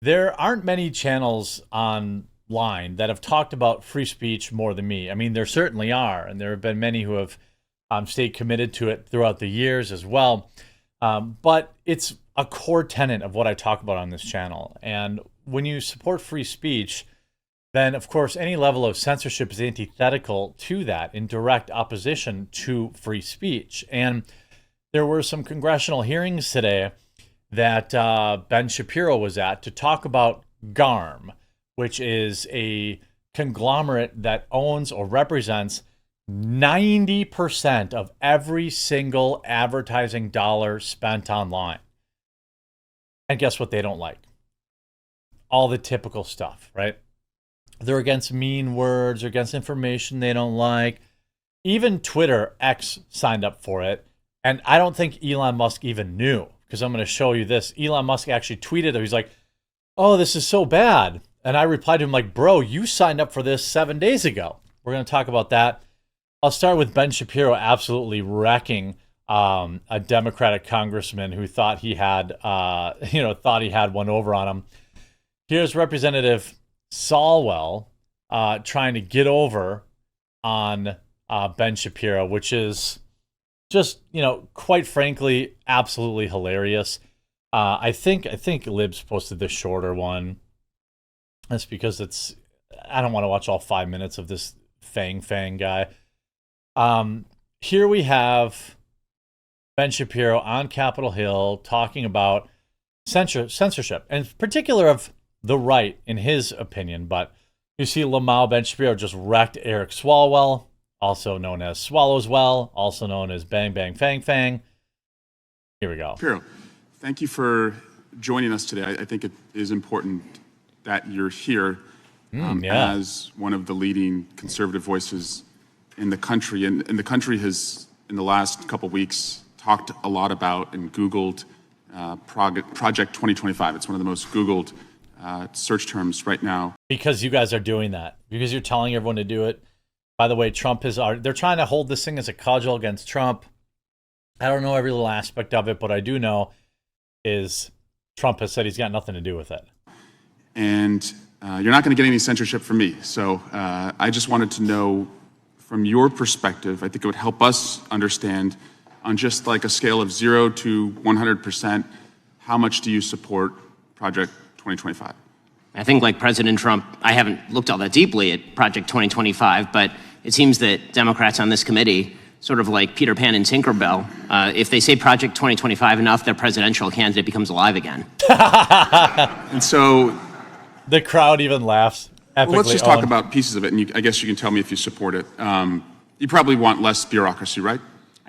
There aren't many channels online that have talked about free speech more than me. I mean, there certainly are, and there have been many who have stayed committed to it throughout the years as well. But it's a core tenet of what I talk about on this channel. And when you support free speech, then of course any level of censorship is antithetical to that, in direct opposition to free speech. And there were some congressional hearings today that Ben Shapiro was at to talk about GARM, which is a conglomerate that owns or represents 90% of every single advertising dollar spent online. And guess what they don't like? All the typical stuff, right? They're against mean words, or against information they don't like. Even Twitter, X, signed up for it. And I don't think Elon Musk even knew, because I'm going to show you this. Elon Musk actually tweeted, he's like, oh, this is so bad. And I replied to him like, bro, you signed up for this 7 days ago. We're going to talk about that. I'll start with Ben Shapiro absolutely wrecking a Democratic congressman who thought he had, one over on him. Here's Representative Solwell trying to get over on Ben Shapiro, which is just, quite frankly, absolutely hilarious. I think Libs posted the shorter one. That's because I don't want to watch all 5 minutes of this Fang guy. Here we have Ben Shapiro on Capitol Hill talking about censorship, and in particular of the right, in his opinion. But you see Lamau Ben Shapiro just wrecked Eric Swalwell, also known as Swallowswell, also known as Bang Bang Fang. Here we go. Shapiro, thank you for joining us today. I think it is important that you're here as one of the leading conservative voices in the country. And the country has, in the last couple weeks, talked a lot about and Googled Project 2025. It's one of the most Googled search terms right now. Because you guys are doing that. Because you're telling everyone to do it. By the way, they're trying to hold this thing as a cudgel against Trump. I don't know every little aspect of it, but I do know is Trump has said he's got nothing to do with it. And you're not going to get any censorship from me. So I just wanted to know, from your perspective, I think it would help us understand, on just like a scale of 0 to 100%, how much do you support Project 2025? I think, like President Trump, I haven't looked all that deeply at Project 2025, but it seems that Democrats on this committee, sort of like Peter Pan and Tinkerbell, if they say Project 2025 enough, their presidential candidate becomes alive again. And so the crowd even laughs. Well, let's just talk about pieces of it, and I guess you can tell me if you support it. You probably want less bureaucracy, right?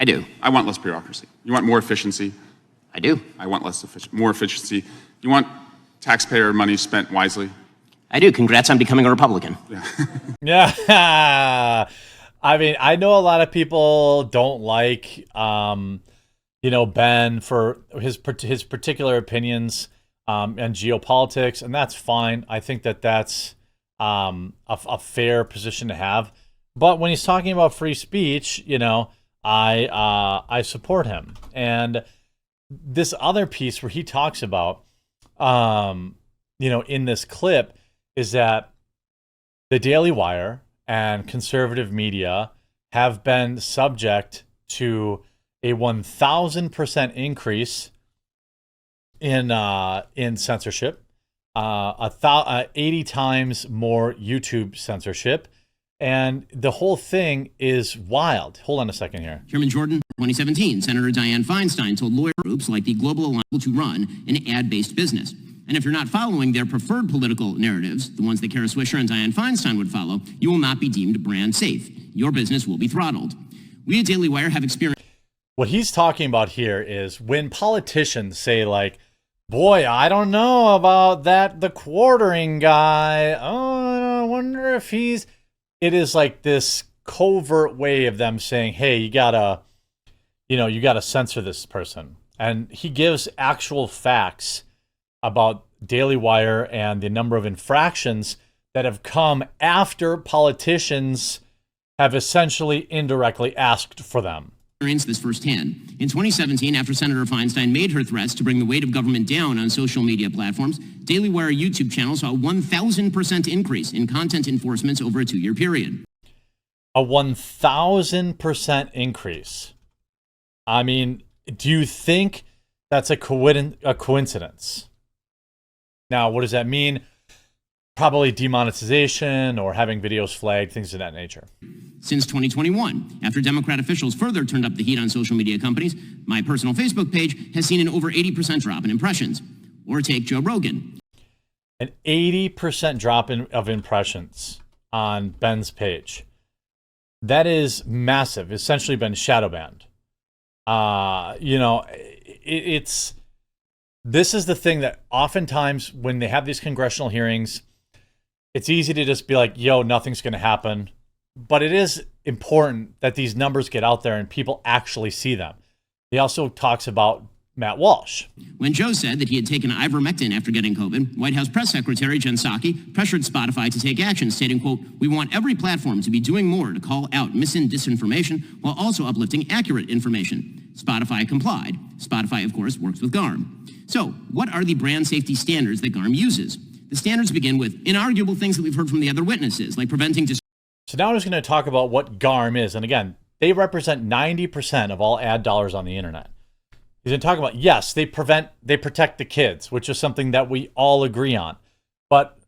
I do. I want less bureaucracy. You want more efficiency? I do. I want more efficiency. You want taxpayer money spent wisely? I do. Congrats on becoming a Republican. Yeah. I mean, I know a lot of people don't like, Ben for his particular opinions and geopolitics, and that's fine. I think that's a fair position to have. But when he's talking about free speech, I support him. And this other piece where he talks about, in this clip, is that the Daily Wire and conservative media have been subject to a 1,000% increase in censorship, 80 times more YouTube censorship, and the whole thing is wild. Hold on a second here. Chairman Jordan, 2017, Senator Dianne Feinstein told lawyer groups like the Global Alliance to run an ad-based business. And if you're not following their preferred political narratives, the ones that Kara Swisher and Dianne Feinstein would follow, you will not be deemed brand safe. Your business will be throttled. We at Daily Wire have experienced... What he's talking about here is when politicians say, like, boy, I don't know about the quartering guy. Oh, I wonder if he's... It is like this covert way of them saying, hey, you gotta censor this person. And he gives actual facts about Daily Wire and the number of infractions that have come after politicians have essentially indirectly asked for them. experienced this firsthand. In 2017, after Senator Feinstein made her threats to bring the weight of government down on social media platforms, Daily Wire YouTube channel saw a 1,000% increase in content enforcements over a 2-year period. A 1,000% increase. I mean, do you think that's a coincidence? Now, what does that mean? Probably demonetization or having videos flagged, things of that nature. Since 2021, after Democrat officials further turned up the heat on social media companies, my personal Facebook page has seen an over 80% drop in impressions. Or take Joe Rogan. An 80% drop of impressions on Ben's page. That is massive. Essentially been shadow banned. This is the thing that oftentimes when they have these congressional hearings, it's easy to just be like, yo, nothing's going to happen. But it is important that these numbers get out there and people actually see them. He also talks about Matt Walsh. When Joe said that he had taken ivermectin after getting COVID, White House Press Secretary Jen Psaki pressured Spotify to take action, stating, quote, "We want every platform to be doing more to call out mis and disinformation while also uplifting accurate information." Spotify complied. Spotify, of course, works with GARM. So what are the brand safety standards that GARM uses? The standards begin with inarguable things that we've heard from the other witnesses, like preventing... So now I'm just going to talk about what GARM is. And again, they represent 90% of all ad dollars on the internet. He's going to talk about, yes, they protect the kids, which is something that we all agree on. But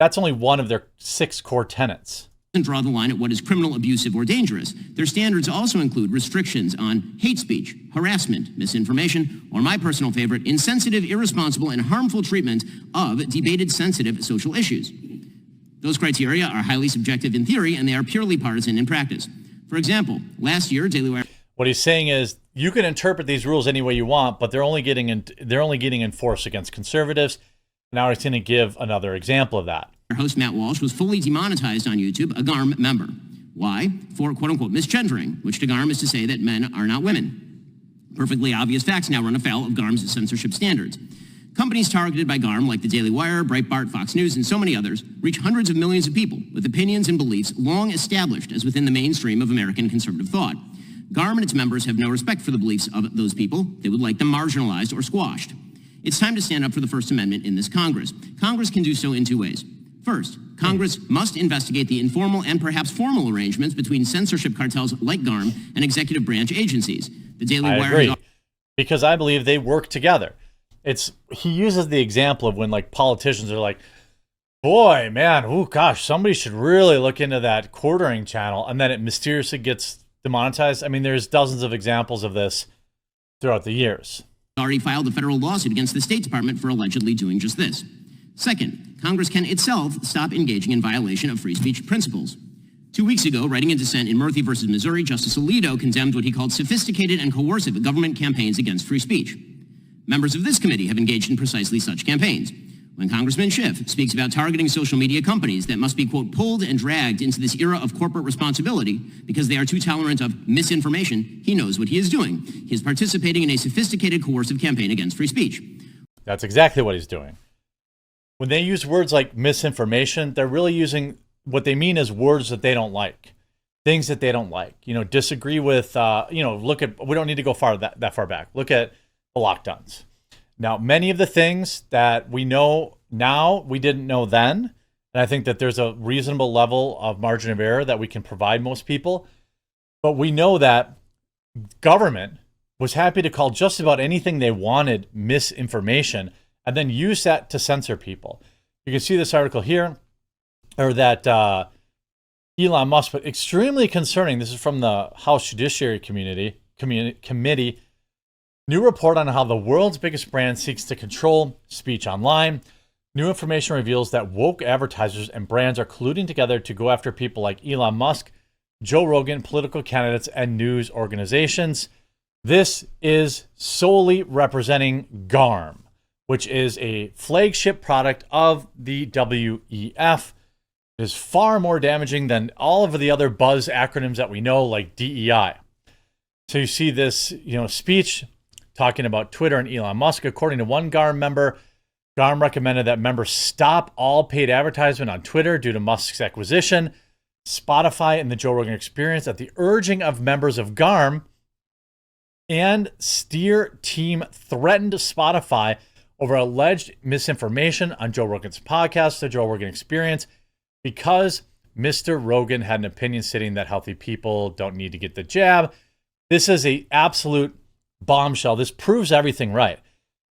that's only one of their 6 core tenets. And draw the line at what is criminal, abusive, or dangerous. Their standards also include restrictions on hate speech, harassment, misinformation, or my personal favorite, insensitive, irresponsible, and harmful treatment of debated sensitive social issues. Those criteria are highly subjective in theory, and they are purely partisan in practice. For example, last year, Daily Wire... What he's saying is you can interpret these rules any way you want, but they're only getting enforced against conservatives. Now he's going to give another example of that. Our host Matt Walsh was fully demonetized on YouTube, a GARM member. Why? For quote-unquote misgendering, which to GARM is to say that men are not women. Perfectly obvious facts now run afoul of GARM's censorship standards. Companies targeted by GARM, like the Daily Wire, Breitbart, Fox News, and so many others, reach hundreds of millions of people with opinions and beliefs long established as within the mainstream of American conservative thought. GARM and its members have no respect for the beliefs of those people. They would like them marginalized or squashed. It's time to stand up for the First Amendment in this Congress. Congress can do so in 2 ways. First, Congress must investigate the informal and perhaps formal arrangements between censorship cartels like GARM and executive branch agencies. The Daily Wire... I agree, because I believe they work together. He uses the example of when like politicians are like, boy, man, oh gosh, somebody should really look into that quartering channel, and then it mysteriously gets demonetized. I mean, there's dozens of examples of this throughout the years. Already filed a federal lawsuit against the State Department for allegedly doing just this. Second, Congress can itself stop engaging in violation of free speech principles. 2 weeks ago, writing in dissent in Murphy versus Missouri, Justice Alito condemned what he called sophisticated and coercive government campaigns against free speech. Members of this committee have engaged in precisely such campaigns. When Congressman Schiff speaks about targeting social media companies that must be, quote, pulled and dragged into this era of corporate responsibility because they are too tolerant of misinformation, he knows what he is doing. He is participating in a sophisticated, coercive campaign against free speech. That's exactly what he's doing. When they use words like misinformation, they're really using what they mean as words that they don't like, things that they don't like. Disagree with, look at, we don't need to go that far back. Look at the lockdowns. Now, many of the things that we know now, we didn't know then. And I think that there's a reasonable level of margin of error that we can provide most people. But we know that government was happy to call just about anything they wanted misinformation and then use that to censor people. You can see this article here, or that Elon Musk, but extremely concerning. This is from the House Judiciary Committee. New report on how the world's biggest brand seeks to control speech online. New information reveals that woke advertisers and brands are colluding together to go after people like Elon Musk, Joe Rogan, political candidates, and news organizations. This is solely representing GARM, which is a flagship product of the WEF. It is far more damaging than all of the other buzz acronyms that we know, like DEI. So you see this, speech talking about Twitter and Elon Musk. According to one GARM member, GARM recommended that members stop all paid advertisement on Twitter due to Musk's acquisition. Spotify and the Joe Rogan Experience, at the urging of members of GARM, And Steer team threatened Spotify over alleged misinformation on Joe Rogan's podcast, The Joe Rogan Experience, because Mr. Rogan had an opinion stating that healthy people don't need to get the jab. This is an absolute bombshell. This proves everything right.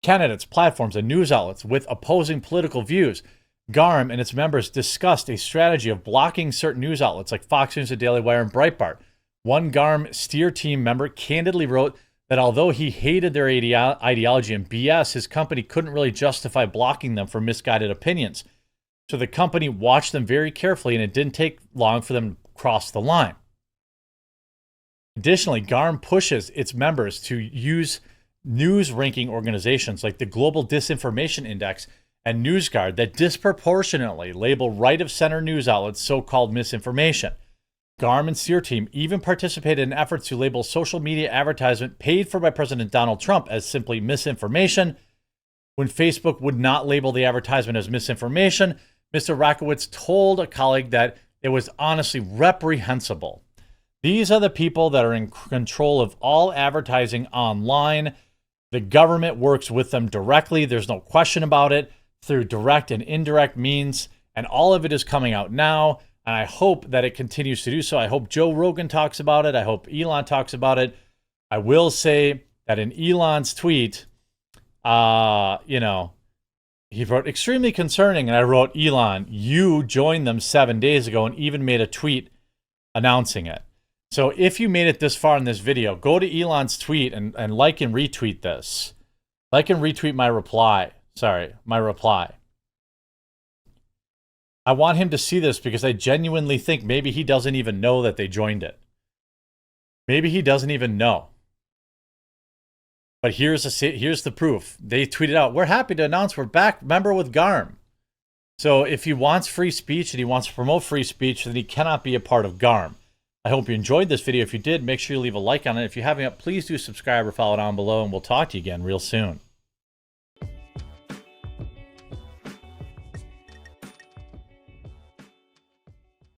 Candidates, platforms, and news outlets with opposing political views. GARM and its members discussed a strategy of blocking certain news outlets like Fox News, The Daily Wire, and Breitbart. One GARM Steer team member candidly wrote that although he hated their ideology and BS, his company couldn't really justify blocking them for misguided opinions. So the company watched them very carefully, and it didn't take long for them to cross the line. Additionally, GARM pushes its members to use news ranking organizations like the Global Disinformation Index and NewsGuard that disproportionately label right-of-center news outlets so-called misinformation. GARM and Steer team even participated in efforts to label social media advertisement paid for by President Donald Trump as simply misinformation. When Facebook would not label the advertisement as misinformation, Mr. Rakowitz told a colleague that it was honestly reprehensible. These are the people that are in control of all advertising online. The government works with them directly. There's no question about it, through direct and indirect means. And all of it is coming out now. And I hope that it continues to do so. I hope Joe Rogan talks about it. I hope Elon talks about it. I will say that in Elon's tweet, he wrote extremely concerning. And I wrote, Elon, you joined them 7 days ago and even made a tweet announcing it. So if you made it this far in this video, go to Elon's tweet and like and retweet this. Like and retweet my reply. My reply. I want him to see this because I genuinely think maybe he doesn't even know that they joined it. Maybe he doesn't even know. But here's the proof. They tweeted out, we're happy to announce we're back member with GARM. So if he wants free speech and he wants to promote free speech, then he cannot be a part of GARM. I hope you enjoyed this video. If you did, make sure you leave a like on it. If you haven't yet, please do subscribe or follow down below, and we'll talk to you again real soon.